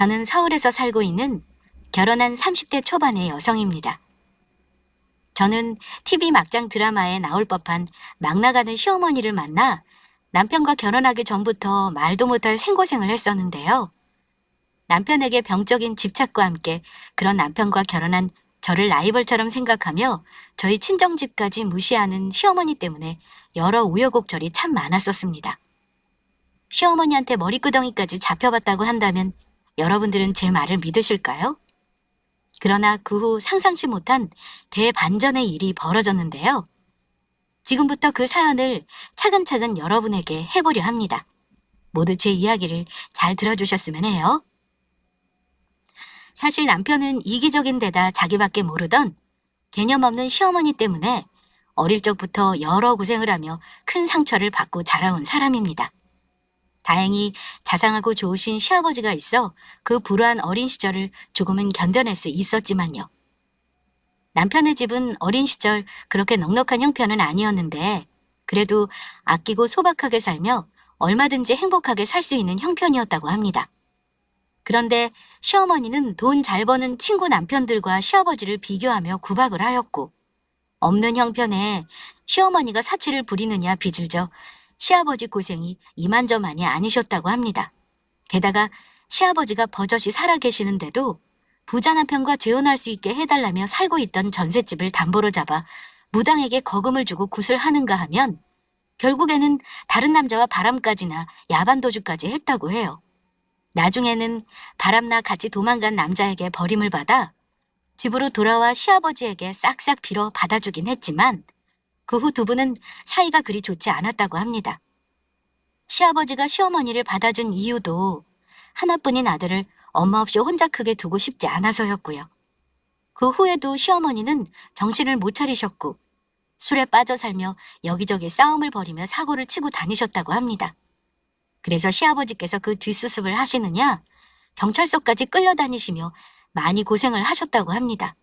저는 서울에서 살고 있는 결혼한 30대 초반의 여성입니다. 저는 TV 막장 드라마에 나올 법한 막 나가는 시어머니를 만나 남편과 결혼하기 전부터 말도 못할 생고생을 했었는데요. 남편에게 병적인 집착과 함께 그런 남편과 결혼한 저를 라이벌처럼 생각하며 저희 친정집까지 무시하는 시어머니 때문에 여러 우여곡절이 참 많았었습니다. 시어머니한테 머리끄덩이까지 잡혀봤다고 한다면 여러분들은 제 말을 믿으실까요? 그러나 그 후 상상치 못한 대반전의 일이 벌어졌는데요. 지금부터 그 사연을 차근차근 여러분에게 해보려 합니다. 모두 제 이야기를 잘 들어주셨으면 해요. 사실 남편은 이기적인 데다 자기밖에 모르던 개념 없는 시어머니 때문에 어릴 적부터 여러 고생을 하며 큰 상처를 받고 자라온 사람입니다. 다행히 자상하고 좋으신 시아버지가 있어 그 불우한 어린 시절을 조금은 견뎌낼 수 있었지만요. 남편의 집은 어린 시절 그렇게 넉넉한 형편은 아니었는데 그래도 아끼고 소박하게 살며 얼마든지 행복하게 살 수 있는 형편이었다고 합니다. 그런데 시어머니는 돈 잘 버는 친구 남편들과 시아버지를 비교하며 구박을 하였고 없는 형편에 시어머니가 사치를 부리느냐 빚을 져 시아버지 고생이 이만저만이 아니셨다고 합니다. 게다가 시아버지가 버젓이 살아계시는데도 부자 남편과 재혼할 수 있게 해달라며 살고 있던 전셋집을 담보로 잡아 무당에게 거금을 주고 굿을 하는가 하면 결국에는 다른 남자와 바람까지나 야반도주까지 했다고 해요. 나중에는 바람나 같이 도망간 남자에게 버림을 받아 집으로 돌아와 시아버지에게 싹싹 빌어 받아주긴 했지만 그 후 두 분은 사이가 그리 좋지 않았다고 합니다. 시아버지가 시어머니를 받아준 이유도 하나뿐인 아들을 엄마 없이 혼자 크게 두고 싶지 않아서였고요. 그 후에도 시어머니는 정신을 못 차리셨고 술에 빠져 살며 여기저기 싸움을 벌이며 사고를 치고 다니셨다고 합니다. 그래서 시아버지께서 그 뒷수습을 하시느냐 경찰서까지 끌려다니시며 많이 고생을 하셨다고 합니다.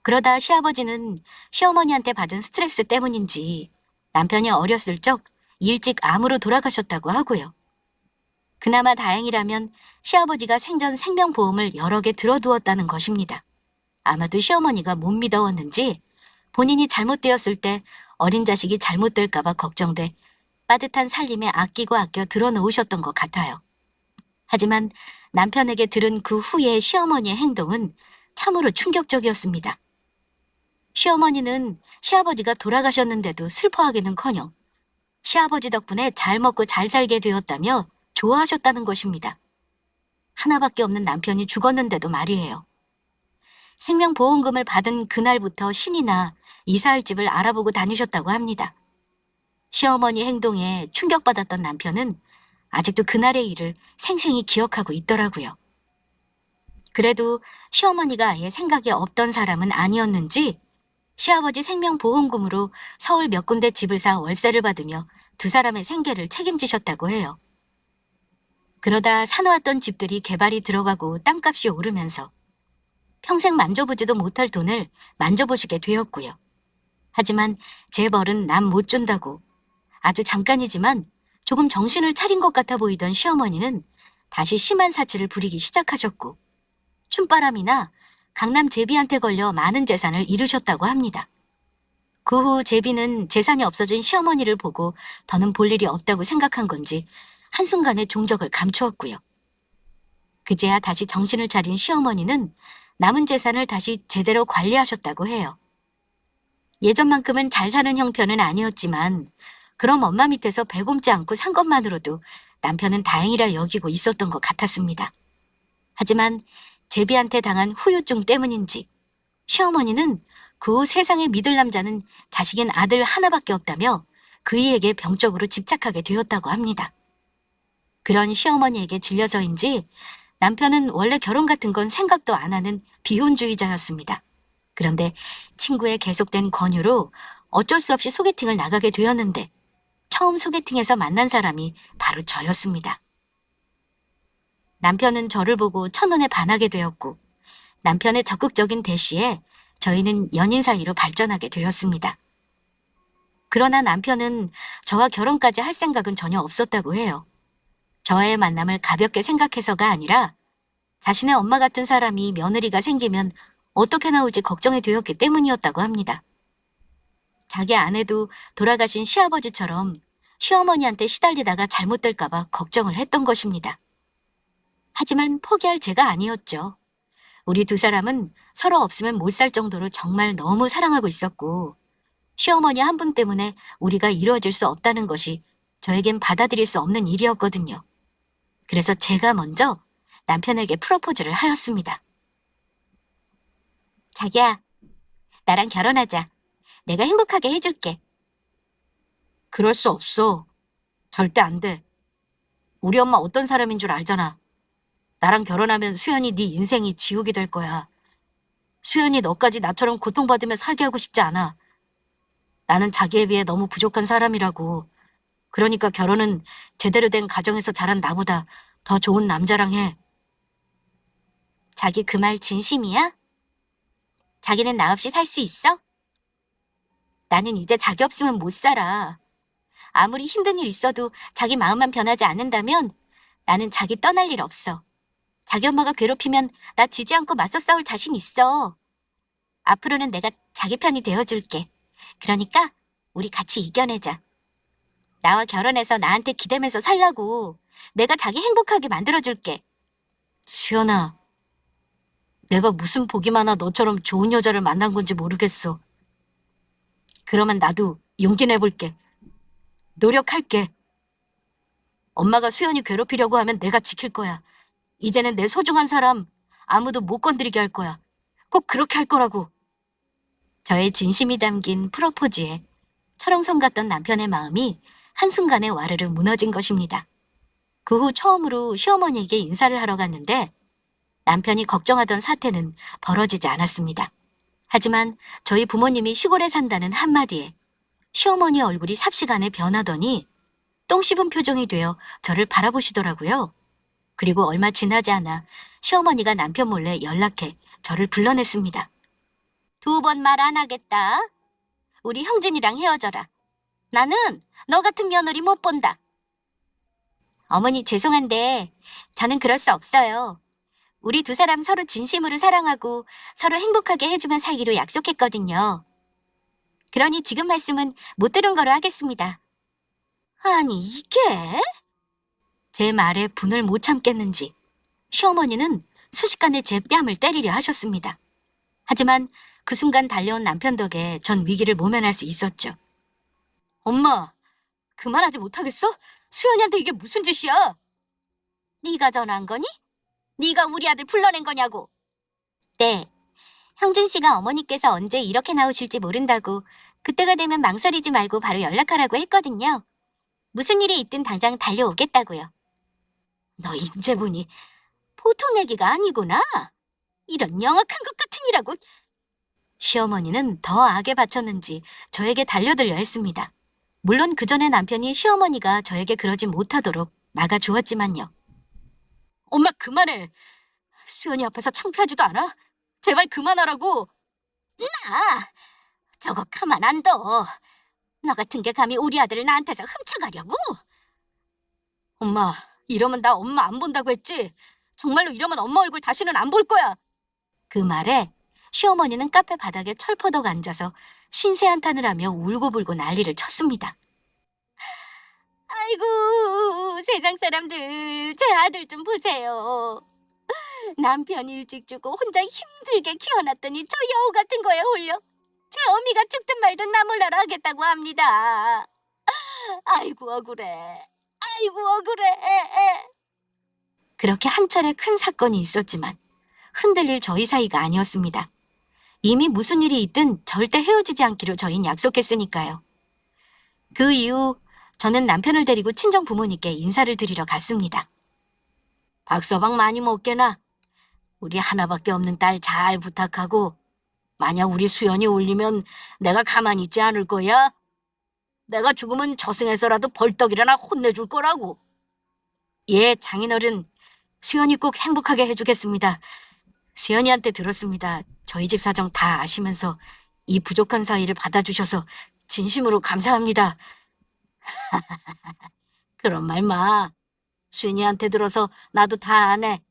그러다 시아버지는 시어머니한테 받은 스트레스 때문인지 남편이 어렸을 적 일찍 암으로 돌아가셨다고 하고요. 그나마 다행이라면 시아버지가 생전 생명보험을 여러 개 들어두었다는 것입니다. 아마도 시어머니가 못 믿어왔는지 본인이 잘못되었을 때 어린 자식이 잘못될까봐 걱정돼 빠듯한 살림에 아끼고 아껴 들어놓으셨던 것 같아요. 하지만 남편에게 들은 그 후의 시어머니의 행동은 참으로 충격적이었습니다. 시어머니는 시아버지가 돌아가셨는데도 슬퍼하기는커녕 시아버지 덕분에 잘 먹고 잘 살게 되었다며 좋아하셨다는 것입니다. 하나밖에 없는 남편이 죽었는데도 말이에요. 생명보험금을 받은 그날부터 신이 나 이사할 집을 알아보고 다니셨다고 합니다. 시어머니 행동에 충격받았던 남편은 아직도 그날의 일을 생생히 기억하고 있더라고요. 그래도 시어머니가 아예 생각이 없던 사람은 아니었는지 시아버지 생명보험금으로 서울 몇 군데 집을 사 월세를 받으며 두 사람의 생계를 책임지셨다고 해요. 그러다 사놓았던 집들이 개발이 들어가고 땅값이 오르면서 평생 만져보지도 못할 돈을 만져보시게 되었고요. 하지만 제 벌은 남 못 준다고 아주 잠깐이지만 조금 정신을 차린 것 같아 보이던 시어머니는 다시 심한 사치를 부리기 시작하셨고 춤바람이나 강남 제비한테 걸려 많은 재산을 잃으셨다고 합니다. 그 후 제비는 재산이 없어진 시어머니를 보고 더는 볼 일이 없다고 생각한 건지 한순간에 종적을 감추었고요. 그제야 다시 정신을 차린 시어머니는 남은 재산을 다시 제대로 관리하셨다고 해요. 예전만큼은 잘 사는 형편은 아니었지만 그럼 엄마 밑에서 배곰지 않고 산 것만으로도 남편은 다행이라 여기고 있었던 것 같았습니다. 하지만 제비한테 당한 후유증 때문인지 시어머니는 그 후 세상에 믿을 남자는 자식인 아들 하나밖에 없다며 그이에게 병적으로 집착하게 되었다고 합니다. 그런 시어머니에게 질려서인지 남편은 원래 결혼 같은 건 생각도 안 하는 비혼주의자였습니다. 그런데 친구의 계속된 권유로 어쩔 수 없이 소개팅을 나가게 되었는데 처음 소개팅에서 만난 사람이 바로 저였습니다. 남편은 저를 보고 첫눈에 반하게 되었고 남편의 적극적인 대시에 저희는 연인 사이로 발전하게 되었습니다. 그러나 남편은 저와 결혼까지 할 생각은 전혀 없었다고 해요. 저와의 만남을 가볍게 생각해서가 아니라 자신의 엄마 같은 사람이 며느리가 생기면 어떻게 나올지 걱정이 되었기 때문이었다고 합니다. 자기 아내도 돌아가신 시아버지처럼 시어머니한테 시달리다가 잘못될까봐 걱정을 했던 것입니다. 하지만 포기할 제가 아니었죠. 우리 두 사람은 서로 없으면 못 살 정도로 정말 너무 사랑하고 있었고, 시어머니 한 분 때문에 우리가 이루어질 수 없다는 것이 저에겐 받아들일 수 없는 일이었거든요. 그래서 제가 먼저 남편에게 프로포즈를 하였습니다. 자기야, 나랑 결혼하자. 내가 행복하게 해줄게. 그럴 수 없어. 절대 안 돼. 우리 엄마 어떤 사람인 줄 알잖아. 나랑 결혼하면 수연이 네 인생이 지옥이 될 거야. 수연이 너까지 나처럼 고통받으며 살게 하고 싶지 않아. 나는 자기에 비해 너무 부족한 사람이라고. 그러니까 결혼은 제대로 된 가정에서 자란 나보다 더 좋은 남자랑 해. 자기 그 말 진심이야? 자기는 나 없이 살 수 있어? 나는 이제 자기 없으면 못 살아. 아무리 힘든 일 있어도 자기 마음만 변하지 않는다면 나는 자기 떠날 일 없어. 자기 엄마가 괴롭히면 나 지지 않고 맞서 싸울 자신 있어. 앞으로는 내가 자기 편이 되어줄게. 그러니까 우리 같이 이겨내자. 나와 결혼해서 나한테 기대면서 살라고. 내가 자기 행복하게 만들어줄게. 수연아, 내가 무슨 복이 많아 너처럼 좋은 여자를 만난 건지 모르겠어. 그러면 나도 용기 내볼게. 노력할게. 엄마가 수연이 괴롭히려고 하면 내가 지킬 거야. 이제는 내 소중한 사람 아무도 못 건드리게 할 거야. 꼭 그렇게 할 거라고. 저의 진심이 담긴 프로포즈에 철옹성 같던 남편의 마음이 한순간에 와르르 무너진 것입니다. 그 후 처음으로 시어머니에게 인사를 하러 갔는데 남편이 걱정하던 사태는 벌어지지 않았습니다. 하지만 저희 부모님이 시골에 산다는 한마디에 시어머니의 얼굴이 삽시간에 변하더니 똥 씹은 표정이 되어 저를 바라보시더라고요. 그리고 얼마 지나지 않아 시어머니가 남편 몰래 연락해 저를 불러냈습니다. 2번 말 안 하겠다. 우리 형진이랑 헤어져라. 나는 너 같은 며느리 못 본다. 어머니 죄송한데 저는 그럴 수 없어요. 우리 두 사람 서로 진심으로 사랑하고 서로 행복하게 해주면 살기로 약속했거든요. 그러니 지금 말씀은 못 들은 거로 하겠습니다. 아니 이게? 제 말에 분을 못 참겠는지 시어머니는 순식간에 제 뺨을 때리려 하셨습니다. 하지만 그 순간 달려온 남편 덕에 전 위기를 모면할 수 있었죠. 엄마, 그만하지 못하겠어? 수연이한테 이게 무슨 짓이야? 네가 전화한 거니? 네가 우리 아들 불러낸 거냐고. 네. 형준 씨가 어머니께서 언제 이렇게 나오실지 모른다고 그때가 되면 망설이지 말고 바로 연락하라고 했거든요. 무슨 일이 있든 당장 달려오겠다고요. 너 인제 보니 보통 애기가 아니구나. 이런 영악한 것 같은 이라고. 시어머니는 더 악에 받쳤는지 저에게 달려들려 했습니다. 물론 그 전에 남편이 시어머니가 저에게 그러지 못하도록 막아주었지만요. 엄마 그만해. 수연이 앞에서 창피하지도 않아? 제발 그만하라고. 나 저거 가만 안 둬. 너 같은 게 감히 우리 아들을 나한테서 훔쳐가려고? 엄마, 이러면 나 엄마 안 본다고 했지? 정말로 이러면 엄마 얼굴 다시는 안 볼 거야. 그 말에 시어머니는 카페 바닥에 철퍼덕 앉아서 신세 한탄을 하며 울고불고 난리를 쳤습니다. 아이고, 세상 사람들, 제 아들 좀 보세요. 남편 일찍 주고 혼자 힘들게 키워놨더니 저 여우 같은 거에 홀려 제 어미가 죽든 말든 나 몰라라 하겠다고 합니다. 아이고 억울해. 아이고 억울해. 그렇게 한 차례 큰 사건이 있었지만 흔들릴 저희 사이가 아니었습니다. 이미 무슨 일이 있든 절대 헤어지지 않기로 저희는 약속했으니까요. 그 이후 저는 남편을 데리고 친정 부모님께 인사를 드리러 갔습니다. 박서방 많이 먹게나. 우리 하나밖에 없는 딸 잘 부탁하고 만약 우리 수연이 울리면 내가 가만히 있지 않을 거야. 내가 죽으면 저승에서라도 벌떡 일어나 혼내줄 거라고. 예, 장인어른. 수연이 꼭 행복하게 해주겠습니다. 수연이한테 들었습니다. 저희 집 사정 다 아시면서 이 부족한 사이를 받아주셔서 진심으로 감사합니다. 그런 말 마. 수연이한테 들어서 나도 다 아네.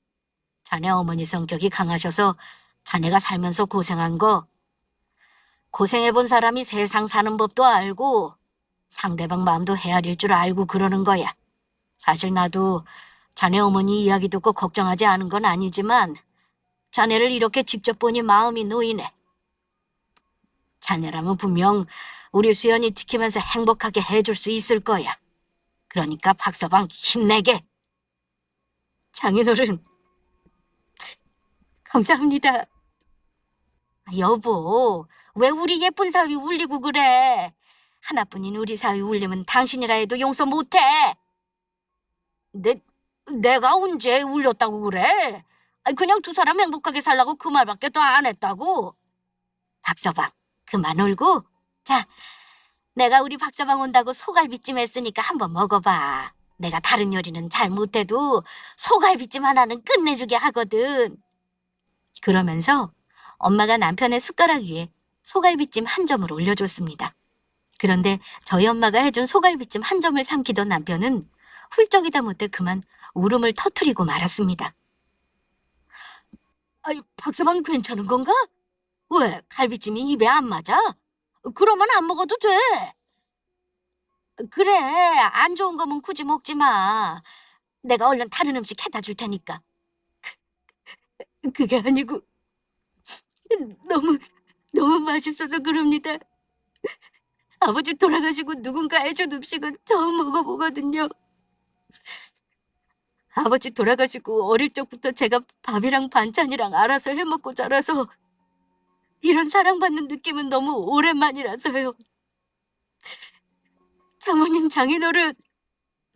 자네 어머니 성격이 강하셔서 자네가 살면서 고생한 거, 고생해본 사람이 세상 사는 법도 알고 상대방 마음도 헤아릴 줄 알고 그러는 거야. 사실 나도 자네 어머니 이야기 듣고 걱정하지 않은 건 아니지만 자네를 이렇게 직접 보니 마음이 놓이네. 자네라면 분명 우리 수연이 지키면서 행복하게 해줄 수 있을 거야. 그러니까 박서방 힘내게. 장인어른, 감사합니다. 여보, 왜 우리 예쁜 사위 울리고 그래? 하나뿐인 우리 사위 울리면 당신이라 해도 용서 못해. 내가 언제 울렸다고 그래? 아니, 그냥 두 사람 행복하게 살라고 그 말밖에 또 안 했다고. 박서방, 그만 울고. 자, 내가 우리 박서방 온다고 소갈비찜 했으니까 한번 먹어봐. 내가 다른 요리는 잘 못해도 소갈비찜 하나는 끝내주게 하거든. 그러면서 엄마가 남편의 숟가락 위에 소갈비찜 한 점을 올려줬습니다. 그런데 저희 엄마가 해준 소갈비찜 한 점을 삼키던 남편은 훌쩍이다 못해 그만 울음을 터뜨리고 말았습니다. 아이, 박서방 괜찮은 건가? 왜 갈비찜이 입에 안 맞아? 그러면 안 먹어도 돼. 그래, 안 좋은 거면 굳이 먹지 마. 내가 얼른 다른 음식 해다 줄 테니까. 그게 아니고 너무 너무 맛있어서 그럽니다. 아버지 돌아가시고 누군가 해준 음식은 처음 먹어보거든요. 아버지 돌아가시고 어릴 적부터 제가 밥이랑 반찬이랑 알아서 해먹고 자라서 이런 사랑받는 느낌은 너무 오랜만이라서요. 장모님, 장인어른,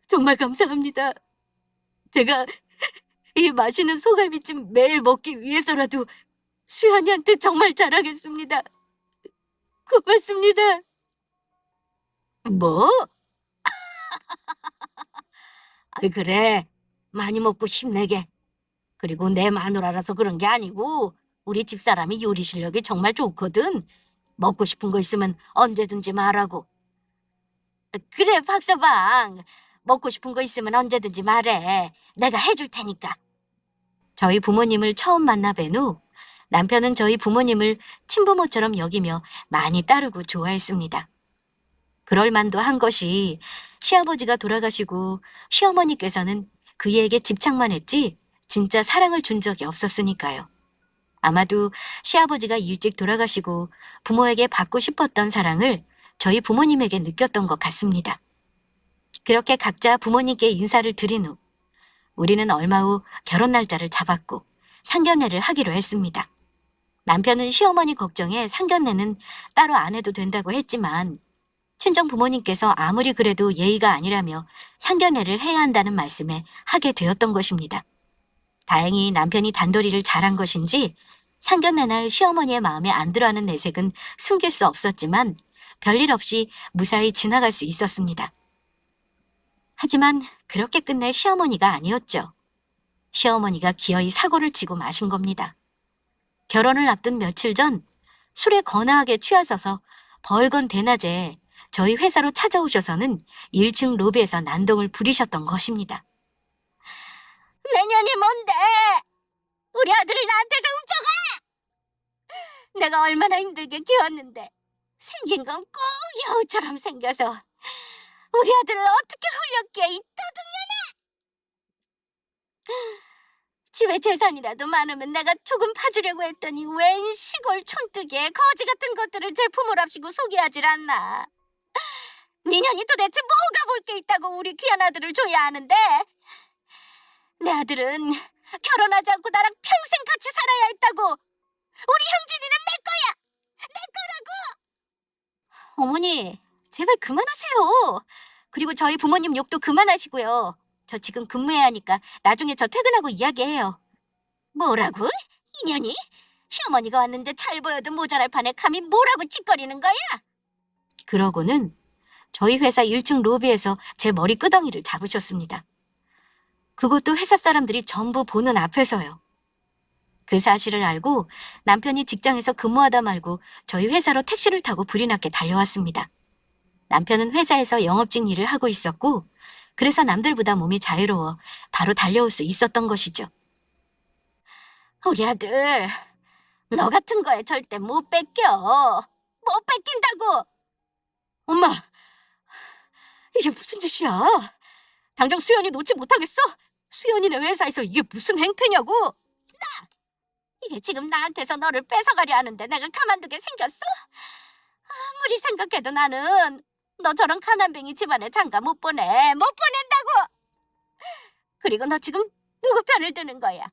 정말 감사합니다. 제가 이 맛있는 소갈비찜 매일 먹기 위해서라도 수연이한테 정말 잘하겠습니다. 고맙습니다. 뭐? 아이, 그래. 많이 먹고 힘내게. 그리고 내 마누라라서 그런 게 아니고 우리 집사람이 요리 실력이 정말 좋거든. 먹고 싶은 거 있으면 언제든지 말하고. 그래, 박서방. 먹고 싶은 거 있으면 언제든지 말해. 내가 해줄 테니까. 저희 부모님을 처음 만나 뵌 후 남편은 저희 부모님을 친부모처럼 여기며 많이 따르고 좋아했습니다. 그럴 만도 한 것이 시아버지가 돌아가시고 시어머니께서는 그에게 집착만 했지 진짜 사랑을 준 적이 없었으니까요. 아마도 시아버지가 일찍 돌아가시고 부모에게 받고 싶었던 사랑을 저희 부모님에게 느꼈던 것 같습니다. 그렇게 각자 부모님께 인사를 드린 후 우리는 얼마 후 결혼 날짜를 잡았고 상견례를 하기로 했습니다. 남편은 시어머니 걱정에 상견례는 따로 안 해도 된다고 했지만 친정 부모님께서 아무리 그래도 예의가 아니라며 상견례를 해야 한다는 말씀에 하게 되었던 것입니다. 다행히 남편이 단도리를 잘한 것인지 상견례 날 시어머니의 마음에 안 들어하는 내색은 숨길 수 없었지만 별일 없이 무사히 지나갈 수 있었습니다. 하지만 그렇게 끝낼 시어머니가 아니었죠. 시어머니가 기어이 사고를 치고 마신 겁니다. 결혼을 앞둔 며칠 전 술에 거나하게 취하셔서 벌건 대낮에 저희 회사로 찾아오셔서는 1층 로비에서 난동을 부리셨던 것입니다. 내년이 뭔데? 우리 아들을 나한테서 훔쳐가! 내가 얼마나 힘들게 키웠는데 생긴 건 꼭 여우처럼 생겨서 우리 아들을 어떻게 홀렸기에 이 도둑년아! 집에 재산이라도 많으면 내가 조금 파주려고 했더니 웬 시골 촌뜨기에 거지 같은 것들을 제품을합시고 소개하질 않나. 니년이 도대체 뭐가 볼 게 있다고 우리 귀한 아들을 줘야 하는데. 내 아들은 결혼하지 않고 나랑 평생 같이 살아야 했다고. 우리 형진이는 내 거야. 내 거라고. 어머니, 제발 그만하세요. 그리고 저희 부모님 욕도 그만하시고요. 저 지금 근무해야 하니까 나중에 저 퇴근하고 이야기해요. 뭐라고? 이년이? 시어머니가 왔는데 잘 보여도 모자랄 판에 감히 뭐라고 찌꺼리는 거야? 그러고는 저희 회사 1층 로비에서 제 머리 끄덩이를 잡으셨습니다. 그것도 회사 사람들이 전부 보는 앞에서요. 그 사실을 알고 남편이 직장에서 근무하다 말고 저희 회사로 택시를 타고 불이 났게 달려왔습니다. 남편은 회사에서 영업직 일을 하고 있었고 그래서 남들보다 몸이 자유로워 바로 달려올 수 있었던 것이죠. 우리 아들, 너 같은 거에 절대 못 뺏겨. 못 뺏긴다고. 엄마, 이게 무슨 짓이야? 당장 수연이 놓지 못하겠어? 수연이네 회사에서 이게 무슨 행패냐고? 이게 지금 나한테서 너를 뺏어가려 하는데 내가 가만두게 생겼어? 아무리 생각해도 나는 너 저런 가난뱅이 집안에 장가 못 보내. 못 보낸다고! 그리고 너 지금 누구 편을 드는 거야?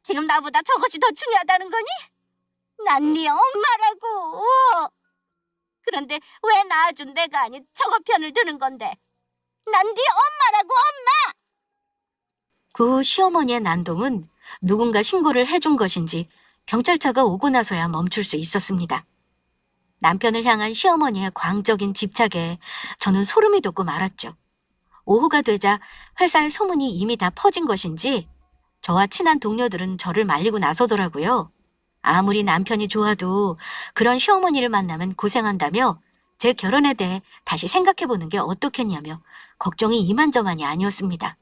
지금 나보다 저것이 더 중요하다는 거니? 난 네 엄마라고. 그런데 왜 낳아준 내가 아닌 저거 편을 드는 건데? 난 네 엄마라고, 엄마! 그 후 시어머니의 난동은 누군가 신고를 해준 것인지 경찰차가 오고 나서야 멈출 수 있었습니다. 남편을 향한 시어머니의 광적인 집착에 저는 소름이 돋고 말았죠. 오후가 되자 회사의 소문이 이미 다 퍼진 것인지 저와 친한 동료들은 저를 말리고 나서더라고요. 아무리 남편이 좋아도 그런 시어머니를 만나면 고생한다며 제 결혼에 대해 다시 생각해보는 게 어떻겠냐며 걱정이 이만저만이 아니었습니다.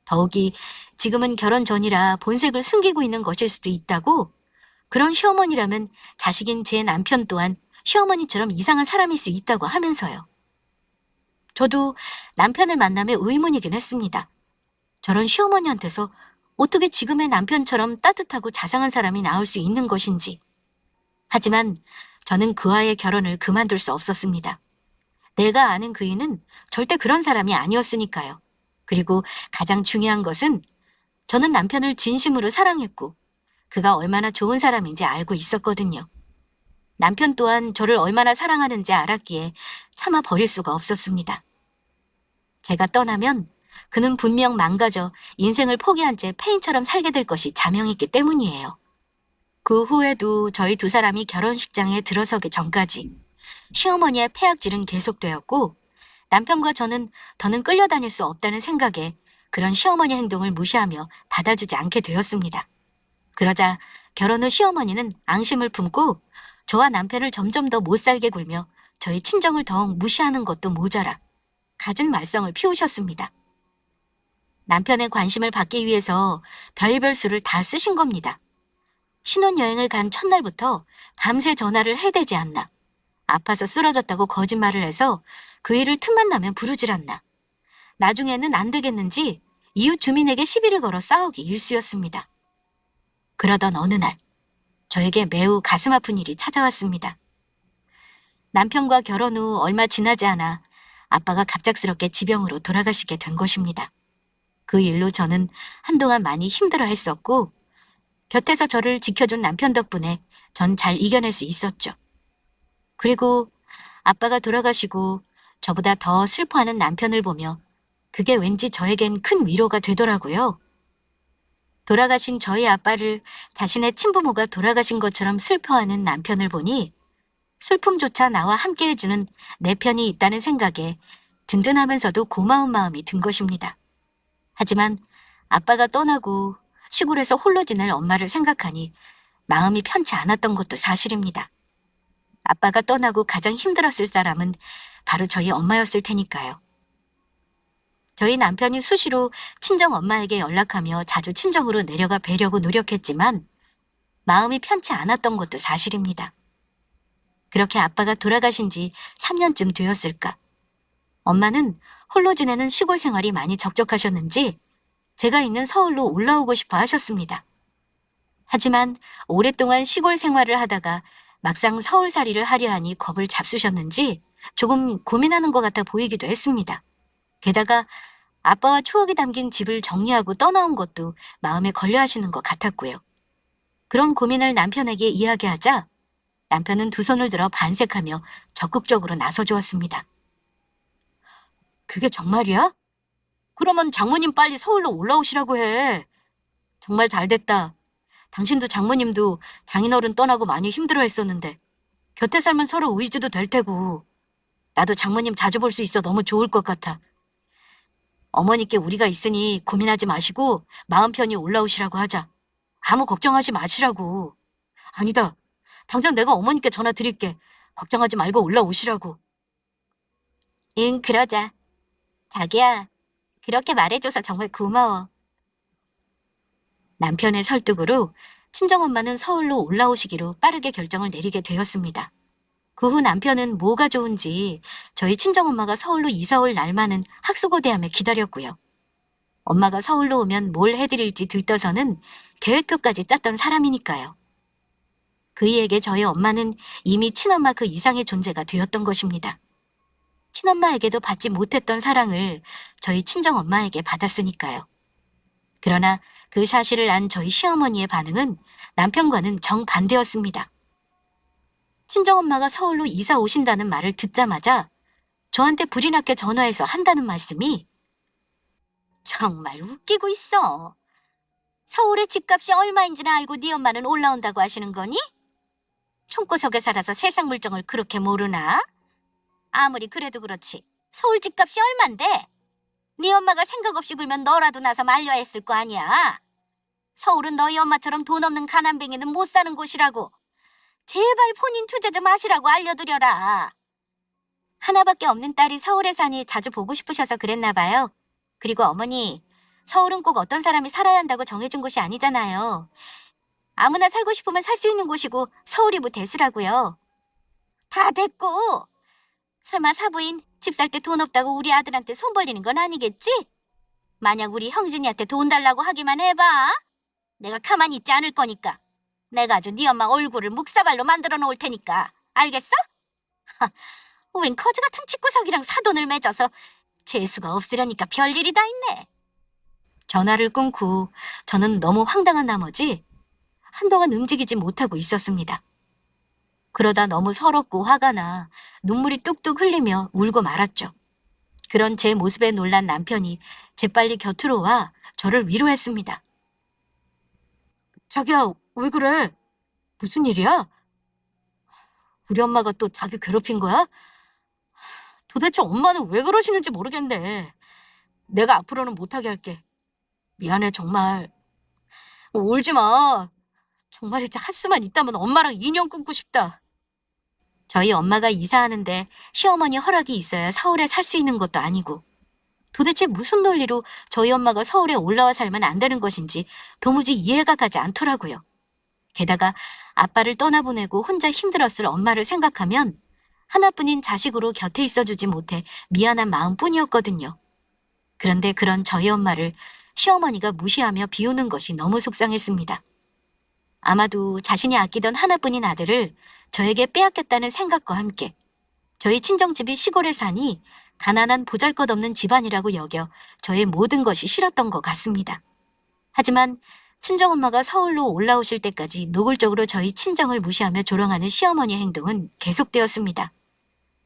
더욱이 지금은 결혼 전이라 본색을 숨기고 있는 것일 수도 있다고, 그런 시어머니라면 자식인 제 남편 또한 시어머니처럼 이상한 사람일 수 있다고 하면서요. 저도 남편을 만나며 의문이긴 했습니다. 저런 시어머니한테서 어떻게 지금의 남편처럼 따뜻하고 자상한 사람이 나올 수 있는 것인지. 하지만 저는 그와의 결혼을 그만둘 수 없었습니다. 내가 아는 그이는 절대 그런 사람이 아니었으니까요. 그리고 가장 중요한 것은 저는 남편을 진심으로 사랑했고 그가 얼마나 좋은 사람인지 알고 있었거든요. 남편 또한 저를 얼마나 사랑하는지 알았기에 차마 버릴 수가 없었습니다. 제가 떠나면 그는 분명 망가져 인생을 포기한 채 폐인처럼 살게 될 것이 자명했기 때문이에요. 그 후에도 저희 두 사람이 결혼식장에 들어서기 전까지 시어머니의 폐악질은 계속되었고 남편과 저는 더는 끌려다닐 수 없다는 생각에 그런 시어머니 행동을 무시하며 받아주지 않게 되었습니다. 그러자 결혼 후 시어머니는 앙심을 품고 저와 남편을 점점 더 못살게 굴며 저희 친정을 더욱 무시하는 것도 모자라 갖은 말썽을 피우셨습니다. 남편의 관심을 받기 위해서 별별 수를 다 쓰신 겁니다. 신혼여행을 간 첫날부터 밤새 전화를 해대지 않나, 아파서 쓰러졌다고 거짓말을 해서 그 일을 틈만 나면 부르질 않나, 나중에는 안 되겠는지 이웃 주민에게 시비를 걸어 싸우기 일쑤였습니다. 그러던 어느 날 저에게 매우 가슴 아픈 일이 찾아왔습니다. 남편과 결혼 후 얼마 지나지 않아 아빠가 갑작스럽게 지병으로 돌아가시게 된 것입니다. 그 일로 저는 한동안 많이 힘들어 했었고 곁에서 저를 지켜준 남편 덕분에 전 잘 이겨낼 수 있었죠. 그리고 아빠가 돌아가시고 저보다 더 슬퍼하는 남편을 보며 그게 왠지 저에겐 큰 위로가 되더라고요. 돌아가신 저희 아빠를 자신의 친부모가 돌아가신 것처럼 슬퍼하는 남편을 보니 슬픔조차 나와 함께 해주는 내 편이 있다는 생각에 든든하면서도 고마운 마음이 든 것입니다. 하지만 아빠가 떠나고 시골에서 홀로 지낼 엄마를 생각하니 마음이 편치 않았던 것도 사실입니다. 아빠가 떠나고 가장 힘들었을 사람은 바로 저희 엄마였을 테니까요. 저희 남편이 수시로 친정 엄마에게 연락하며 자주 친정으로 내려가 뵈려고 노력했지만 마음이 편치 않았던 것도 사실입니다. 그렇게 아빠가 돌아가신 지 3년쯤 되었을까. 엄마는 홀로 지내는 시골 생활이 많이 적적하셨는지 제가 있는 서울로 올라오고 싶어 하셨습니다. 하지만 오랫동안 시골 생활을 하다가 막상 서울살이를 하려 하니 겁을 잡수셨는지 조금 고민하는 것 같아 보이기도 했습니다. 게다가 아빠와 추억이 담긴 집을 정리하고 떠나온 것도 마음에 걸려 하시는 것 같았고요. 그런 고민을 남편에게 이야기하자 남편은 두 손을 들어 반색하며 적극적으로 나서주었습니다. 그게 정말이야? 그러면 장모님 빨리 서울로 올라오시라고 해. 정말 잘됐다. 당신도 장모님도 장인어른 떠나고 많이 힘들어했었는데 곁에 살면 서로 의지도 될 테고 나도 장모님 자주 볼 수 있어 너무 좋을 것 같아. 어머니께 우리가 있으니 고민하지 마시고 마음 편히 올라오시라고 하자. 아무 걱정하지 마시라고. 아니다. 당장 내가 어머니께 전화 드릴게. 걱정하지 말고 올라오시라고. 응, 그러자. 자기야, 그렇게 말해줘서 정말 고마워. 남편의 설득으로 친정엄마는 서울로 올라오시기로 빠르게 결정을 내리게 되었습니다. 그 후 남편은 뭐가 좋은지 저희 친정엄마가 서울로 이사 올 날만은 학수고대하며 기다렸고요. 엄마가 서울로 오면 뭘 해드릴지 들떠서는 계획표까지 짰던 사람이니까요. 그이에게 저희 엄마는 이미 친엄마 그 이상의 존재가 되었던 것입니다. 친엄마에게도 받지 못했던 사랑을 저희 친정엄마에게 받았으니까요. 그러나 그 사실을 안 저희 시어머니의 반응은 남편과는 정반대였습니다. 친정엄마가 서울로 이사 오신다는 말을 듣자마자 저한테 불이 났게 전화해서 한다는 말씀이 정말 웃기고 있어. 서울의 집값이 얼마인지는 알고 네 엄마는 올라온다고 하시는 거니? 총구석에 살아서 세상 물정을 그렇게 모르나? 아무리 그래도 그렇지. 서울 집값이 얼만데? 네 엄마가 생각 없이 굴면 너라도 나서 말려야 했을 거 아니야. 서울은 너희 엄마처럼 돈 없는 가난뱅이는 못 사는 곳이라고. 제발 본인 투자 좀 하시라고 알려드려라. 하나밖에 없는 딸이 서울에 사니 자주 보고 싶으셔서 그랬나 봐요. 그리고 어머니, 서울은 꼭 어떤 사람이 살아야 한다고 정해준 곳이 아니잖아요. 아무나 살고 싶으면 살 수 있는 곳이고 서울이 뭐 대수라고요. 다 됐고. 설마 사부인 집 살 때 돈 없다고 우리 아들한테 손 벌리는 건 아니겠지? 만약 우리 형진이한테 돈 달라고 하기만 해봐. 내가 가만히 있지 않을 거니까. 내가 아주 네 엄마 얼굴을 묵사발로 만들어 놓을 테니까. 알겠어? 웬 거지 같은 집구석이랑 사돈을 맺어서 재수가 없으려니까 별일이 다 있네. 전화를 끊고 저는 너무 황당한 나머지 한동안 움직이지 못하고 있었습니다. 그러다 너무 서럽고 화가 나 눈물이 뚝뚝 흘리며 울고 말았죠. 그런 제 모습에 놀란 남편이 재빨리 곁으로 와 저를 위로했습니다. 자기야, 왜 그래? 무슨 일이야? 우리 엄마가 또 자기 괴롭힌 거야? 도대체 엄마는 왜 그러시는지 모르겠네. 내가 앞으로는 못하게 할게. 미안해, 정말. 울지 마. 정말 이제 할 수만 있다면 엄마랑 인연 끊고 싶다. 저희 엄마가 이사하는데 시어머니 허락이 있어야 서울에 살 수 있는 것도 아니고 도대체 무슨 논리로 저희 엄마가 서울에 올라와 살면 안 되는 것인지 도무지 이해가 가지 않더라고요. 게다가 아빠를 떠나보내고 혼자 힘들었을 엄마를 생각하면 하나뿐인 자식으로 곁에 있어주지 못해 미안한 마음뿐이었거든요. 그런데 그런 저희 엄마를 시어머니가 무시하며 비우는 것이 너무 속상했습니다. 아마도 자신이 아끼던 하나뿐인 아들을 저에게 빼앗겼다는 생각과 함께 저희 친정집이 시골에 사니 가난한 보잘것없는 집안이라고 여겨 저의 모든 것이 싫었던 것 같습니다. 하지만 친정엄마가 서울로 올라오실 때까지 노골적으로 저희 친정을 무시하며 조롱하는 시어머니의 행동은 계속되었습니다.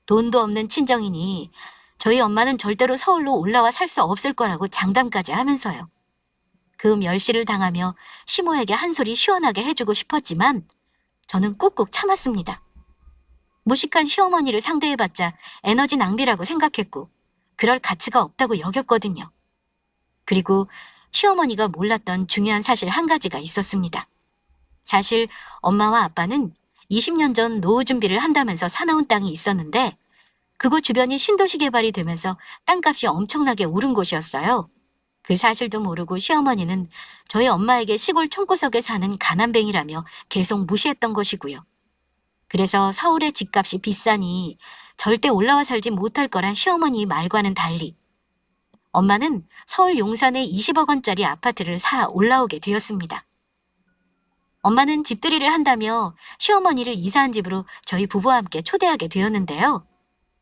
돈도 없는 친정이니 저희 엄마는 절대로 서울로 올라와 살 수 없을 거라고 장담까지 하면서요. 그 멸시를 당하며 시모에게 한 소리 시원하게 해주고 싶었지만 저는 꾹꾹 참았습니다. 무식한 시어머니를 상대해봤자 에너지 낭비라고 생각했고 그럴 가치가 없다고 여겼거든요. 그리고 시어머니가 몰랐던 중요한 사실 한 가지가 있었습니다. 사실 엄마와 아빠는 20년 전 노후 준비를 한다면서 사나운 땅이 있었는데 그곳 주변이 신도시 개발이 되면서 땅값이 엄청나게 오른 곳이었어요. 그 사실도 모르고 시어머니는 저희 엄마에게 시골 총구석에 사는 가난뱅이라며 계속 무시했던 것이고요. 그래서 서울의 집값이 비싸니 절대 올라와 살지 못할 거란 시어머니 말과는 달리 엄마는 서울 용산에 20억 원짜리 아파트를 사 올라오게 되었습니다. 엄마는 집들이를 한다며 시어머니를 이사한 집으로 저희 부부와 함께 초대하게 되었는데요.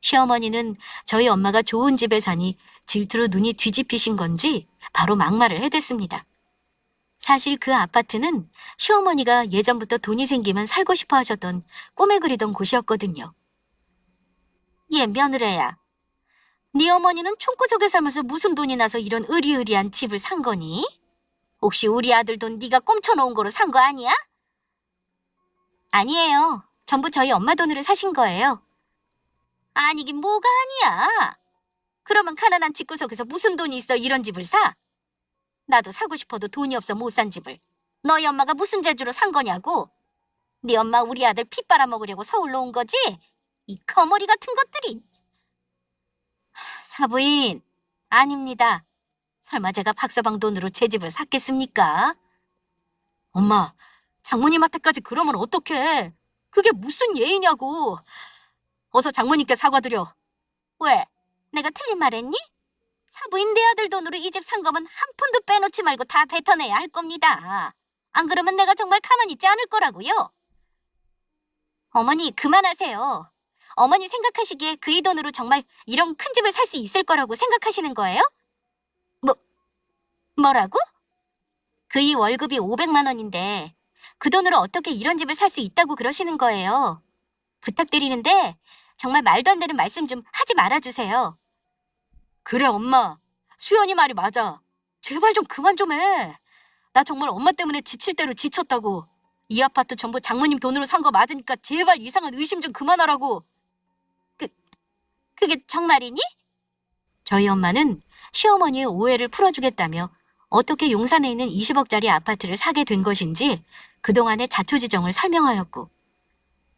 시어머니는 저희 엄마가 좋은 집에 사니 질투로 눈이 뒤집히신 건지 바로 막말을 해댔습니다. 사실 그 아파트는 시어머니가 예전부터 돈이 생기면 살고 싶어 하셨던 꿈에 그리던 곳이었거든요. 얘 며느리야. 네 어머니는 총구석에 살면서 무슨 돈이 나서 이런 으리으리한 집을 산 거니? 혹시 우리 아들 돈 네가 꼼쳐놓은 거로 산 거 아니야? 아니에요. 전부 저희 엄마 돈으로 사신 거예요. 아니긴 뭐가 아니야. 그러면 가난한 집구석에서 무슨 돈이 있어 이런 집을 사? 나도 사고 싶어도 돈이 없어 못 산 집을. 너희 엄마가 무슨 재주로 산 거냐고? 네 엄마 우리 아들 피 빨아먹으려고 서울로 온 거지? 이 거머리 같은 것들이. 사부인, 아닙니다. 설마 제가 박서방 돈으로 제 집을 샀겠습니까? 엄마, 장모님한테까지 그러면 어떡해. 그게 무슨 예의냐고. 어서 장모님께 사과드려. 왜? 내가 틀린 말 했니? 사부인 내 아들 돈으로 이 집 산 거면 한 푼도 빼놓지 말고 다 뱉어내야 할 겁니다. 안 그러면 내가 정말 가만히 있지 않을 거라고요. 어머니, 그만하세요. 어머니 생각하시기에 그이 돈으로 정말 이런 큰 집을 살 수 있을 거라고 생각하시는 거예요? 뭐, 뭐라고? 그이 월급이 500만 원인데 그 돈으로 어떻게 이런 집을 살 수 있다고 그러시는 거예요? 부탁드리는데 정말 말도 안 되는 말씀 좀 하지 말아주세요. 그래, 엄마. 수연이 말이 맞아. 제발 좀 그만 좀 해. 나 정말 엄마 때문에 지칠 대로 지쳤다고. 이 아파트 전부 장모님 돈으로 산 거 맞으니까 제발 이상한 의심 좀 그만하라고. 그, 그게 정말이니? 저희 엄마는 시어머니의 오해를 풀어주겠다며 어떻게 용산에 있는 20억짜리 아파트를 사게 된 것인지 그동안의 자초지정을 설명하였고,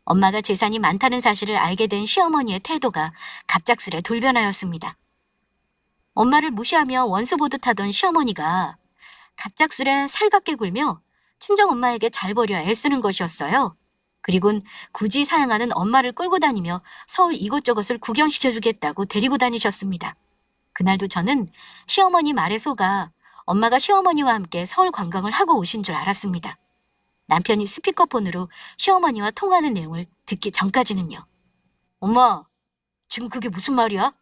엄마가 재산이 많다는 사실을 알게 된 시어머니의 태도가 갑작스레 돌변하였습니다. 엄마를 무시하며 원수 보듯하던 시어머니가 갑작스레 살갑게 굴며 친정엄마에게 잘 보려 애쓰는 것이었어요. 그리곤 굳이 사양하는 엄마를 끌고 다니며 서울 이곳저곳을 구경시켜주겠다고 데리고 다니셨습니다. 그날도 저는 시어머니 말에 속아 엄마가 시어머니와 함께 서울 관광을 하고 오신 줄 알았습니다. 남편이 스피커폰으로 시어머니와 통화하는 내용을 듣기 전까지는요. 엄마, 지금 그게 무슨 말이야?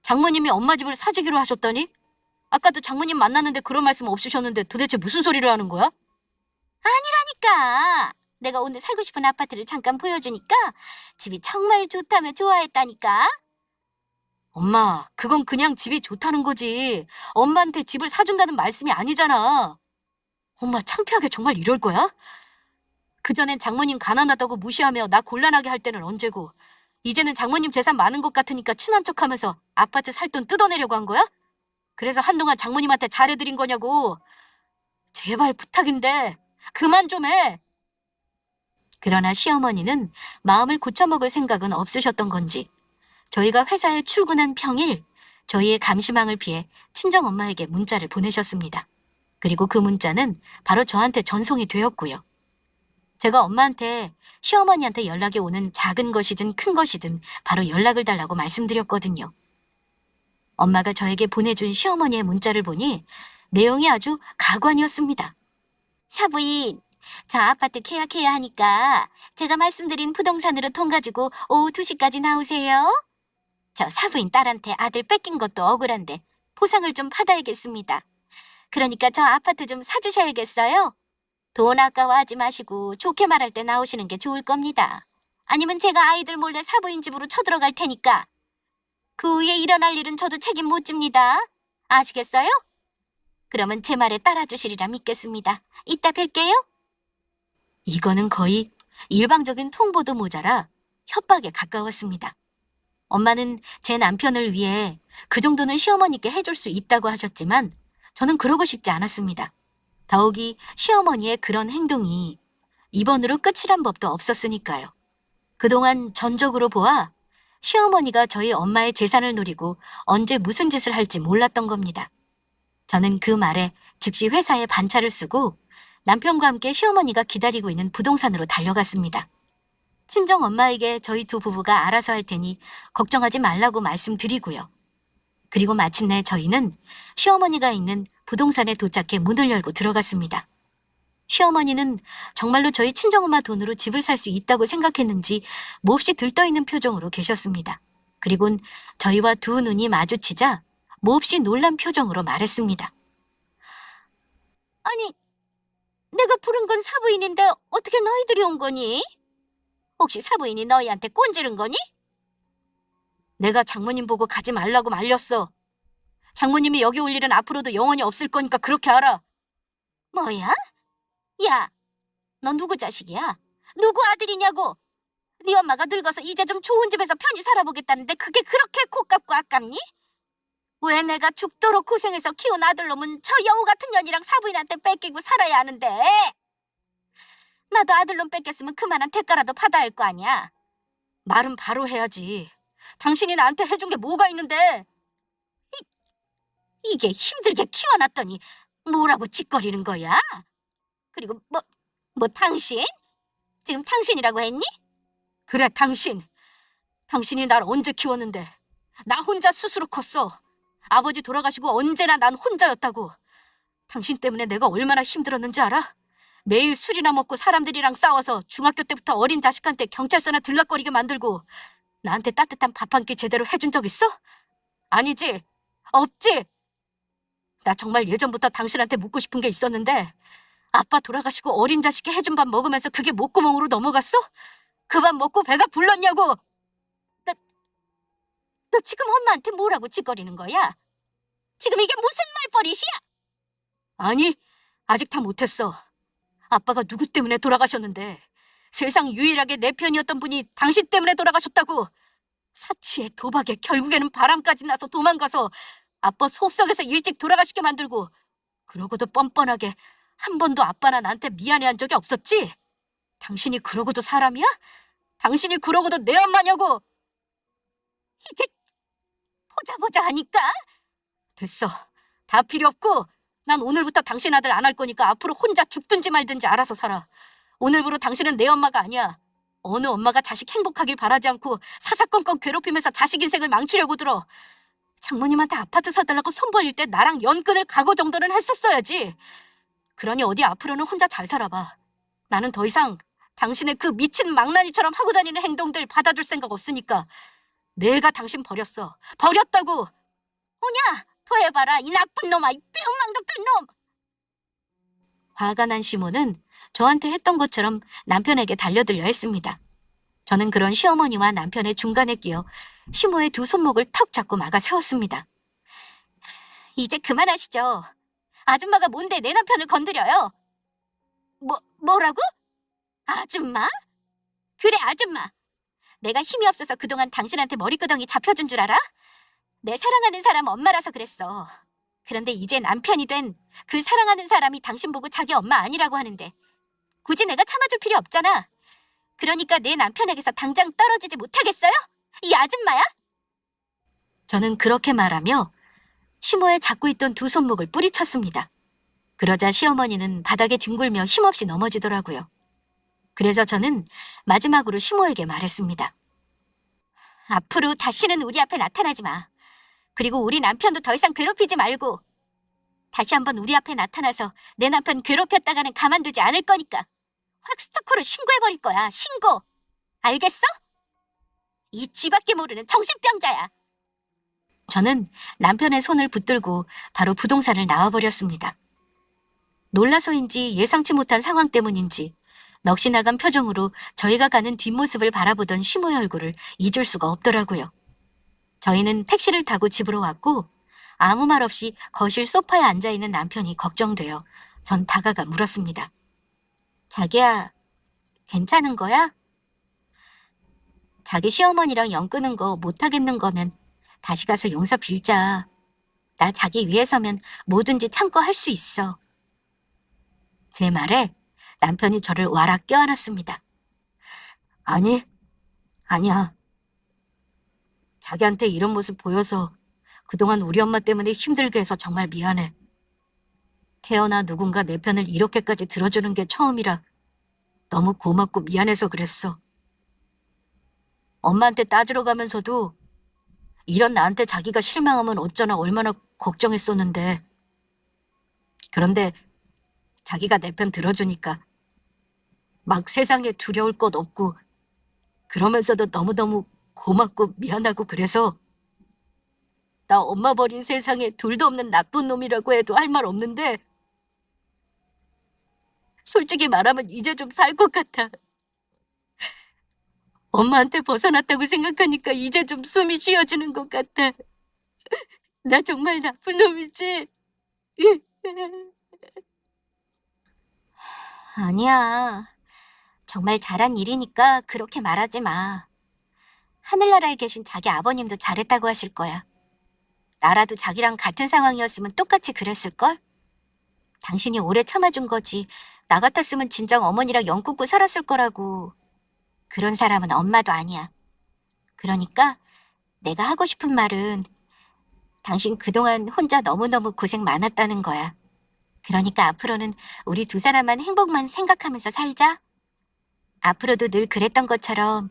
장모님이 엄마 집을 사주기로 하셨다니? 아까도 장모님 만났는데 그런 말씀 없으셨는데 도대체 무슨 소리를 하는 거야? 아니라니까. 내가 오늘 살고 싶은 아파트를 잠깐 보여주니까 집이 정말 좋다며 좋아했다니까. 엄마, 그건 그냥 집이 좋다는 거지. 엄마한테 집을 사준다는 말씀이 아니잖아. 엄마 창피하게 정말 이럴 거야? 그전엔 장모님 가난하다고 무시하며 나 곤란하게 할 때는 언제고, 이제는 장모님 재산 많은 것 같으니까 친한 척하면서 아파트 살 돈 뜯어내려고 한 거야? 그래서 한동안 장모님한테 잘해드린 거냐고. 제발 부탁인데 그만 좀 해. 그러나 시어머니는 마음을 고쳐먹을 생각은 없으셨던 건지 저희가 회사에 출근한 평일 저희의 감시망을 피해 친정엄마에게 문자를 보내셨습니다. 그리고 그 문자는 바로 저한테 전송이 되었고요. 제가 엄마한테 시어머니한테 연락이 오는 작은 것이든 큰 것이든 바로 연락을 달라고 말씀드렸거든요. 엄마가 저에게 보내준 시어머니의 문자를 보니 내용이 아주 가관이었습니다. 사부인, 저 아파트 계약해야 하니까 제가 말씀드린 부동산으로 돈 가지고 오후 2시까지 나오세요. 저 사부인 딸한테 아들 뺏긴 것도 억울한데 보상을 좀 받아야겠습니다. 그러니까 저 아파트 좀 사주셔야겠어요. 돈 아까워하지 마시고 좋게 말할 때 나오시는 게 좋을 겁니다. 아니면 제가 아이들 몰래 사부인 집으로 쳐들어갈 테니까. 그 후에 일어날 일은 저도 책임 못 집니다. 아시겠어요? 그러면 제 말에 따라주시리라 믿겠습니다. 이따 뵐게요. 이거는 거의 일방적인 통보도 모자라 협박에 가까웠습니다. 엄마는 제 남편을 위해 그 정도는 시어머니께 해줄 수 있다고 하셨지만 저는 그러고 싶지 않았습니다. 더욱이 시어머니의 그런 행동이 이번으로 끝이란 법도 없었으니까요. 그동안 전적으로 보아 시어머니가 저희 엄마의 재산을 노리고 언제 무슨 짓을 할지 몰랐던 겁니다. 저는 그 말에 즉시 회사에 반차를 쓰고 남편과 함께 시어머니가 기다리고 있는 부동산으로 달려갔습니다. 친정엄마에게 저희 두 부부가 알아서 할 테니 걱정하지 말라고 말씀드리고요. 그리고 마침내 저희는 시어머니가 있는 부동산에 도착해 문을 열고 들어갔습니다. 시어머니는 정말로 저희 친정엄마 돈으로 집을 살 수 있다고 생각했는지 몹시 들떠있는 표정으로 계셨습니다. 그리곤 저희와 두 눈이 마주치자 몹시 놀란 표정으로 말했습니다. 아니, 내가 부른 건 사부인인데 어떻게 너희들이 온 거니? 혹시 사부인이 너희한테 꼰지른 거니? 내가 장모님 보고 가지 말라고 말렸어. 장모님이 여기 올 일은 앞으로도 영원히 없을 거니까 그렇게 알아. 뭐야? 야, 너 누구 자식이야? 누구 아들이냐고? 네 엄마가 늙어서 이제 좀 좋은 집에서 편히 살아보겠다는데 그게 그렇게 고깝고 아깝니? 왜 내가 죽도록 고생해서 키운 아들놈은 저 여우 같은 년이랑 사부인한테 뺏기고 살아야 하는데? 나도 아들놈 뺏겼으면 그만한 대가라도 받아야 할 거 아니야. 말은 바로 해야지. 당신이 나한테 해준 게 뭐가 있는데? 이게 힘들게 키워놨더니 뭐라고 짓거리는 거야? 그리고 뭐 당신? 지금 당신이라고 했니? 그래, 당신. 당신이 날 언제 키웠는데. 나 혼자 스스로 컸어. 아버지 돌아가시고 언제나 난 혼자였다고. 당신 때문에 내가 얼마나 힘들었는지 알아? 매일 술이나 먹고 사람들이랑 싸워서 중학교 때부터 어린 자식한테 경찰서나 들락거리게 만들고 나한테 따뜻한 밥 한 끼 제대로 해준 적 있어? 아니지? 없지? 나 정말 예전부터 당신한테 묻고 싶은 게 있었는데 아빠 돌아가시고 어린 자식이 해준 밥 먹으면서 그게 목구멍으로 넘어갔어? 그 밥 먹고 배가 불렀냐고? 너, 너 지금 엄마한테 뭐라고 짓거리는 거야? 지금 이게 무슨 말버릇이야? 아니, 아직 다 못했어. 아빠가 누구 때문에 돌아가셨는데 세상 유일하게 내 편이었던 분이 당신 때문에 돌아가셨다고. 사치에 도박에 결국에는 바람까지 나서 도망가서 아빠 속썩에서 일찍 돌아가시게 만들고 그러고도 뻔뻔하게 한 번도 아빠나 나한테 미안해한 적이 없었지? 당신이 그러고도 사람이야? 당신이 그러고도 내 엄마냐고? 이게 보자 하니까? 됐어. 다 필요 없고 난 오늘부터 당신 아들 안 할 거니까 앞으로 혼자 죽든지 말든지 알아서 살아. 오늘부로 당신은 내 엄마가 아니야. 어느 엄마가 자식 행복하길 바라지 않고 사사건건 괴롭히면서 자식 인생을 망치려고 들어. 장모님한테 아파트 사달라고 손 벌릴 때 나랑 연끈을 각오 정도는 했었어야지. 그러니 어디 앞으로는 혼자 잘 살아봐. 나는 더 이상 당신의 그 미친 망나니처럼 하고 다니는 행동들 받아줄 생각 없으니까. 내가 당신 버렸어. 버렸다고. 오냐, 더 해봐라 이 나쁜 놈아, 이 비용망덕한 놈. 화가 난 시모는 저한테 했던 것처럼 남편에게 달려들려 했습니다. 저는 그런 시어머니와 남편의 중간에 끼어 시모의 두 손목을 턱 잡고 막아 세웠습니다. 이제 그만하시죠. 아줌마가 뭔데 내 남편을 건드려요? 뭐라고? 아줌마? 그래, 아줌마. 내가 힘이 없어서 그동안 당신한테 머리끄덩이 잡혀준 줄 알아? 내 사랑하는 사람 엄마라서 그랬어. 그런데 이제 남편이 된 그 사랑하는 사람이 당신 보고 자기 엄마 아니라고 하는데 굳이 내가 참아줄 필요 없잖아. 그러니까 내 남편에게서 당장 떨어지지 못하겠어요? 이 아줌마야? 저는 그렇게 말하며 시모의 잡고 있던 두 손목을 뿌리쳤습니다. 그러자 시어머니는 바닥에 뒹굴며 힘없이 넘어지더라고요. 그래서 저는 마지막으로 시모에게 말했습니다. 앞으로 다시는 우리 앞에 나타나지 마. 그리고 우리 남편도 더 이상 괴롭히지 말고. 다시 한번 우리 앞에 나타나서 내 남편 괴롭혔다가는 가만두지 않을 거니까. 확 스토커로 신고해버릴 거야. 신고. 알겠어? 이 쥐밖에 모르는 정신병자야. 저는 남편의 손을 붙들고 바로 부동산을 나와버렸습니다. 놀라서인지 예상치 못한 상황 때문인지 넋이 나간 표정으로 저희가 가는 뒷모습을 바라보던 시모의 얼굴을 잊을 수가 없더라고요. 저희는 택시를 타고 집으로 왔고 아무 말 없이 거실 소파에 앉아있는 남편이 걱정되어 전 다가가 물었습니다. 자기야, 괜찮은 거야? 자기 시어머니랑 연 끄는 거 못하겠는 거면 다시 가서 용서 빌자. 나 자기 위해서면 뭐든지 참고 할 수 있어. 제 말에 남편이 저를 와락 껴안았습니다. 아니야. 자기한테 이런 모습 보여서 그동안 우리 엄마 때문에 힘들게 해서 정말 미안해. 태어나 누군가 내 편을 이렇게까지 들어주는 게 처음이라 너무 고맙고 미안해서 그랬어. 엄마한테 따지러 가면서도 이런 나한테 자기가 실망하면 어쩌나 얼마나 걱정했었는데. 그런데 자기가 내 편 들어주니까 막 세상에 두려울 것 없고 그러면서도 너무너무 고맙고 미안하고 그래서 나 엄마 버린 세상에 둘도 없는 나쁜 놈이라고 해도 할 말 없는데 솔직히 말하면 이제 좀 살 것 같아. 엄마한테 벗어났다고 생각하니까 이제 좀 숨이 쉬어지는 것 같아. 나 정말 나쁜 놈이지? 아니야. 정말 잘한 일이니까 그렇게 말하지 마. 하늘나라에 계신 자기 아버님도 잘했다고 하실 거야. 나라도 자기랑 같은 상황이었으면 똑같이 그랬을걸? 당신이 오래 참아준 거지. 나 같았으면 진작 어머니랑 연 끊고 살았을 거라고. 그런 사람은 엄마도 아니야. 그러니까 내가 하고 싶은 말은 당신 그동안 혼자 너무너무 고생 많았다는 거야. 그러니까 앞으로는 우리 두 사람만 행복만 생각하면서 살자. 앞으로도 늘 그랬던 것처럼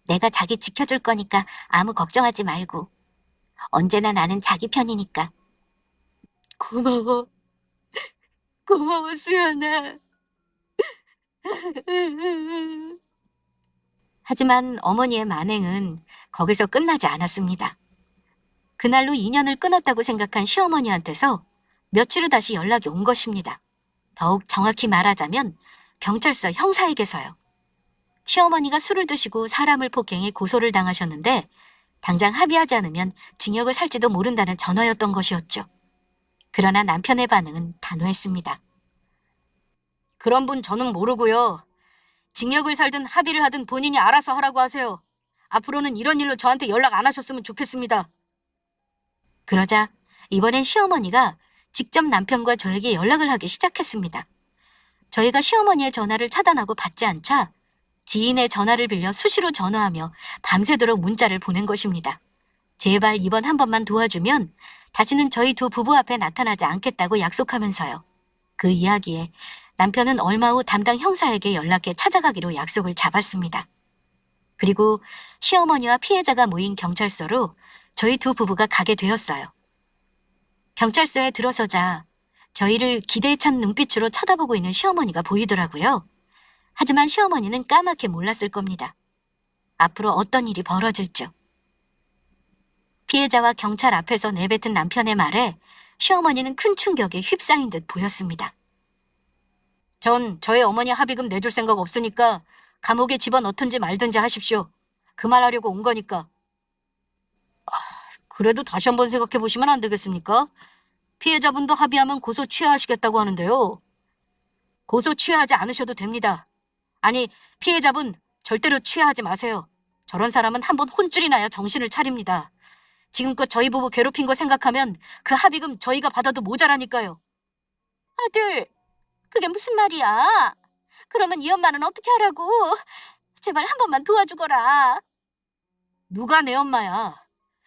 내가 자기 지켜줄 거니까 아무 걱정하지 말고. 언제나 나는 자기 편이니까. 고마워. 고마워, 수연아. 하지만 어머니의 만행은 거기서 끝나지 않았습니다. 그날로 인연을 끊었다고 생각한 시어머니한테서 며칠 후 다시 연락이 온 것입니다. 더욱 정확히 말하자면 경찰서 형사에게서요. 시어머니가 술을 드시고 사람을 폭행해 고소를 당하셨는데 당장 합의하지 않으면 징역을 살지도 모른다는 전화였던 것이었죠. 그러나 남편의 반응은 단호했습니다. 그런 분 저는 모르고요. 징역을 살든 합의를 하든 본인이 알아서 하라고 하세요. 앞으로는 이런 일로 저한테 연락 안 하셨으면 좋겠습니다. 그러자 이번엔 시어머니가 직접 남편과 저에게 연락을 하기 시작했습니다. 저희가 시어머니의 전화를 차단하고 받지 않자 지인의 전화를 빌려 수시로 전화하며 밤새도록 문자를 보낸 것입니다. 제발 이번 한 번만 도와주면 다시는 저희 두 부부 앞에 나타나지 않겠다고 약속하면서요. 그 이야기에 남편은 얼마 후 담당 형사에게 연락해 찾아가기로 약속을 잡았습니다. 그리고 시어머니와 피해자가 모인 경찰서로 저희 두 부부가 가게 되었어요. 경찰서에 들어서자 저희를 기대에 찬 눈빛으로 쳐다보고 있는 시어머니가 보이더라고요. 하지만 시어머니는 까맣게 몰랐을 겁니다. 앞으로 어떤 일이 벌어질죠. 피해자와 경찰 앞에서 내뱉은 남편의 말에 시어머니는 큰 충격에 휩싸인 듯 보였습니다. 전 저희 어머니 합의금 내줄 생각 없으니까 감옥에 집어넣든지 말든지 하십시오. 그 말 하려고 온 거니까. 그래도 다시 한번 생각해 보시면 안 되겠습니까? 피해자분도 합의하면 고소 취하하시겠다고 하는데요. 고소 취하하지 않으셔도 됩니다. 아니, 피해자분 절대로 취하하지 마세요. 저런 사람은 한번 혼쭐이 나야 정신을 차립니다. 지금껏 저희 부부 괴롭힌 거 생각하면 그 합의금 저희가 받아도 모자라니까요. 아들, 그게 무슨 말이야? 그러면 이 엄마는 어떻게 하라고? 제발 한 번만 도와주거라. 누가 내 엄마야?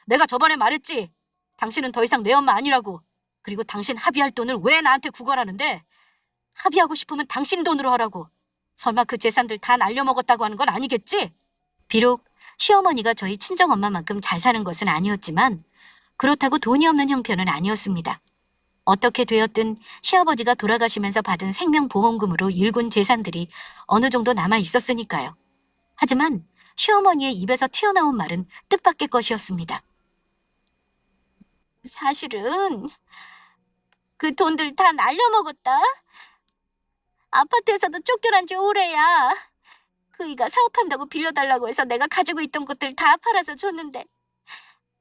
내가 저번에 말했지. 당신은 더 이상 내 엄마 아니라고. 그리고 당신 합의할 돈을 왜 나한테 구걸하는데? 합의하고 싶으면 당신 돈으로 하라고. 설마 그 재산들 다 날려먹었다고 하는 건 아니겠지? 비록 시어머니가 저희 친정엄마만큼 잘 사는 것은 아니었지만 그렇다고 돈이 없는 형편은 아니었습니다. 어떻게 되었든 시아버지가 돌아가시면서 받은 생명보험금으로 일군 재산들이 어느 정도 남아 있었으니까요. 하지만 시어머니의 입에서 튀어나온 말은 뜻밖의 것이었습니다. 사실은 그 돈들 다 날려먹었다. 아파트에서도 쫓겨난 지 오래야. 그이가 사업한다고 빌려달라고 해서 내가 가지고 있던 것들 다 팔아서 줬는데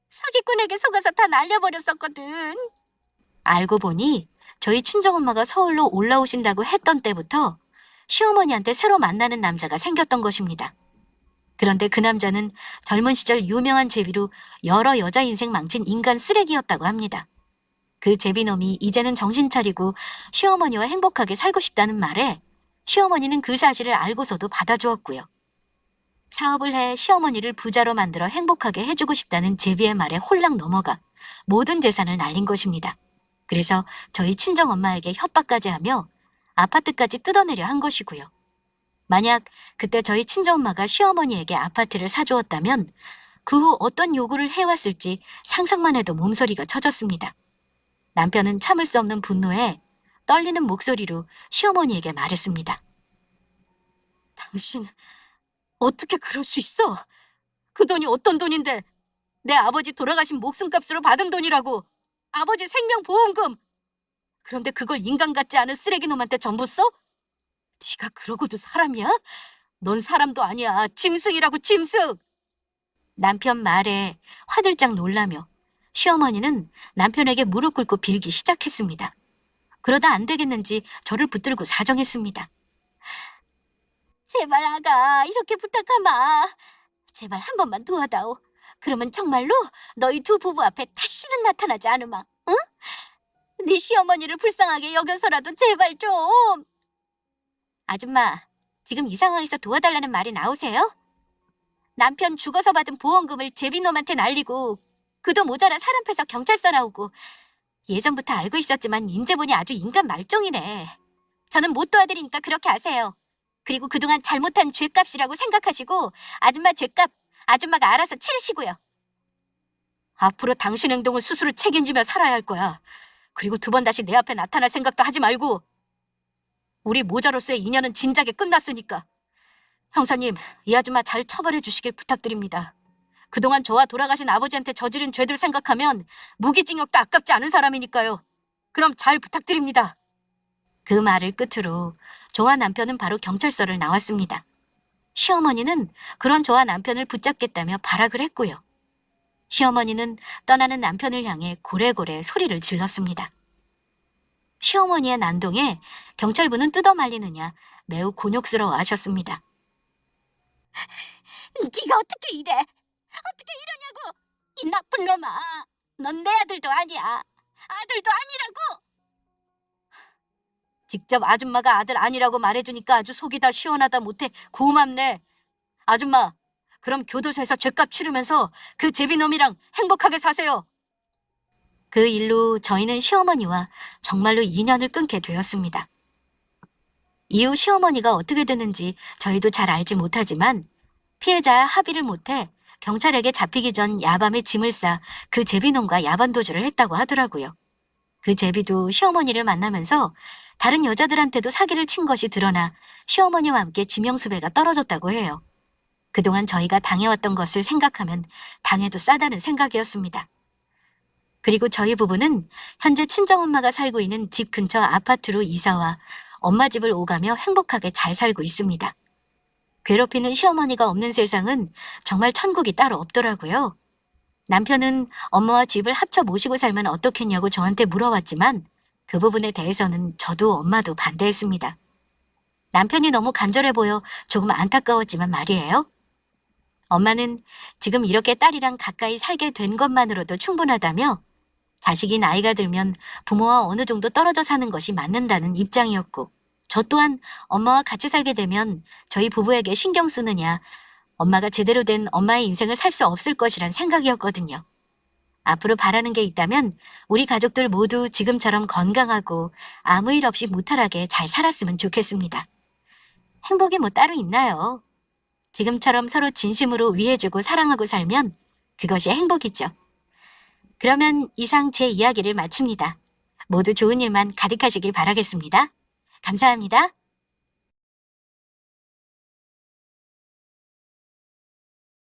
사기꾼에게 속아서 다 날려버렸었거든. 알고 보니 저희 친정엄마가 서울로 올라오신다고 했던 때부터 시어머니한테 새로 만나는 남자가 생겼던 것입니다. 그런데 그 남자는 젊은 시절 유명한 제비로 여러 여자 인생 망친 인간 쓰레기였다고 합니다. 그 제비놈이 이제는 정신 차리고 시어머니와 행복하게 살고 싶다는 말에 시어머니는 그 사실을 알고서도 받아주었고요. 사업을 해 시어머니를 부자로 만들어 행복하게 해주고 싶다는 제비의 말에 홀랑 넘어가 모든 재산을 날린 것입니다. 그래서 저희 친정엄마에게 협박까지 하며 아파트까지 뜯어내려 한 것이고요. 만약 그때 저희 친정엄마가 시어머니에게 아파트를 사주었다면 그 후 어떤 요구를 해왔을지 상상만 해도 몸서리가 쳐졌습니다. 남편은 참을 수 없는 분노에 떨리는 목소리로 시어머니에게 말했습니다. 당신 어떻게 그럴 수 있어? 그 돈이 어떤 돈인데 내 아버지 돌아가신 목숨값으로 받은 돈이라고. 아버지 생명보험금. 그런데 그걸 인간 같지 않은 쓰레기놈한테 전부 써? 네가 그러고도 사람이야? 넌 사람도 아니야. 짐승이라고, 짐승. 남편 말에 화들짝 놀라며 시어머니는 남편에게 무릎 꿇고 빌기 시작했습니다. 그러다 안 되겠는지 저를 붙들고 사정했습니다. 제발 아가, 이렇게 부탁하마. 제발 한 번만 도와다오. 그러면 정말로 너희 두 부부 앞에 다시는 나타나지 않으마. 응? 네 시어머니를 불쌍하게 여겨서라도 제발 좀. 아줌마, 지금 이 상황에서 도와달라는 말이 나오세요? 남편 죽어서 받은 보험금을 제비놈한테 날리고 그도 모자라 사람 패서 경찰서 나오고 예전부터 알고 있었지만 이제 보니 아주 인간 말종이네. 저는 못 도와드리니까 그렇게 하세요. 그리고 그동안 잘못한 죗값이라고 생각하시고 아줌마 죗값 아줌마가 알아서 치르시고요. 앞으로 당신 행동은 스스로 책임지며 살아야 할 거야. 그리고 두 번 다시 내 앞에 나타날 생각도 하지 말고. 우리 모자로서의 인연은 진작에 끝났으니까. 형사님, 이 아줌마 잘 처벌해 주시길 부탁드립니다. 그동안 저와 돌아가신 아버지한테 저지른 죄들 생각하면 무기징역도 아깝지 않은 사람이니까요. 그럼 잘 부탁드립니다. 그 말을 끝으로 저와 남편은 바로 경찰서를 나왔습니다. 시어머니는 그런 저와 남편을 붙잡겠다며 발악을 했고요. 시어머니는 떠나는 남편을 향해 고래고래 소리를 질렀습니다. 시어머니의 난동에 경찰분은 뜯어말리느냐 매우 곤욕스러워 하셨습니다. 네가 어떻게 이래? 어떻게 이러냐고! 이 나쁜 놈아! 넌 내 아들도 아니야! 아들도 아니라고! 직접 아줌마가 아들 아니라고 말해주니까 아주 속이 다 시원하다 못해 고맙네. 아줌마, 그럼 교도소에서 죗값 치르면서 그 제비놈이랑 행복하게 사세요. 그 일로 저희는 시어머니와 정말로 인연을 끊게 되었습니다. 이후 시어머니가 어떻게 됐는지 저희도 잘 알지 못하지만 피해자와 합의를 못해 경찰에게 잡히기 전 야밤에 짐을 싸 그 제비놈과 야반도주를 했다고 하더라고요. 그 제비도 시어머니를 만나면서 다른 여자들한테도 사기를 친 것이 드러나 시어머니와 함께 지명수배가 떨어졌다고 해요. 그동안 저희가 당해왔던 것을 생각하면 당해도 싸다는 생각이었습니다. 그리고 저희 부부는 현재 친정엄마가 살고 있는 집 근처 아파트로 이사와 엄마 집을 오가며 행복하게 잘 살고 있습니다. 괴롭히는 시어머니가 없는 세상은 정말 천국이 따로 없더라고요. 남편은 엄마와 집을 합쳐 모시고 살면 어떻겠냐고 저한테 물어왔지만 그 부분에 대해서는 저도 엄마도 반대했습니다. 남편이 너무 간절해 보여 조금 안타까웠지만 말이에요. 엄마는 지금 이렇게 딸이랑 가까이 살게 된 것만으로도 충분하다며 자식이 나이가 들면 부모와 어느 정도 떨어져 사는 것이 맞는다는 입장이었고 저 또한 엄마와 같이 살게 되면 저희 부부에게 신경 쓰느냐 엄마가 제대로 된 엄마의 인생을 살 수 없을 것이란 생각이었거든요. 앞으로 바라는 게 있다면 우리 가족들 모두 지금처럼 건강하고 아무 일 없이 무탈하게 잘 살았으면 좋겠습니다. 행복이 뭐 따로 있나요? 지금처럼 서로 진심으로 위해주고 사랑하고 살면 그것이 행복이죠. 그러면 이상 제 이야기를 마칩니다. 모두 좋은 일만 가득하시길 바라겠습니다. 감사합니다.